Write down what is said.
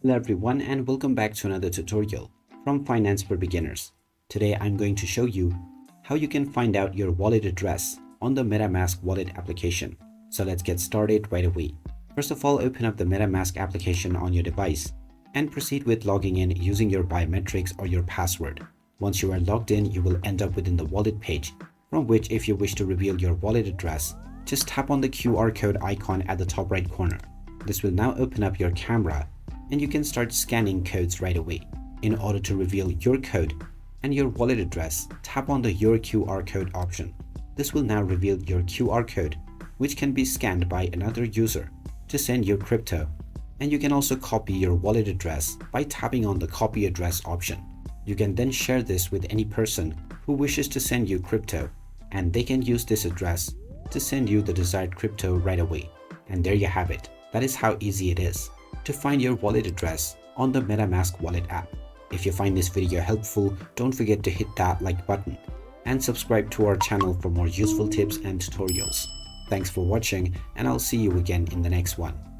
Hello everyone and welcome back to another tutorial from Finance for Beginners. Today I'm going to show you how you can find out your wallet address on the Metamask wallet application. So let's get started right away. First of all, open up the Metamask application on your device and proceed with logging in using your biometrics or your password. Once you are logged in, you will end up within the wallet page, from which if you wish to reveal your wallet address, just tap on the QR code icon at the top right corner. This will now open up your camera and you can start scanning codes right away. In order to reveal your code and your wallet address, tap on the Your QR code option. This will now reveal your QR code, which can be scanned by another user to send your crypto. And you can also copy your wallet address by tapping on the Copy Address option. You can then share this with any person who wishes to send you crypto, and they can use this address to send you the desired crypto right away. And there you have it. That is how easy it is to find your wallet address on the Metamask wallet app. If you find this video helpful, don't forget to hit that like button and subscribe to our channel for more useful tips and tutorials. Thanks for watching, and I'll see you again in the next one.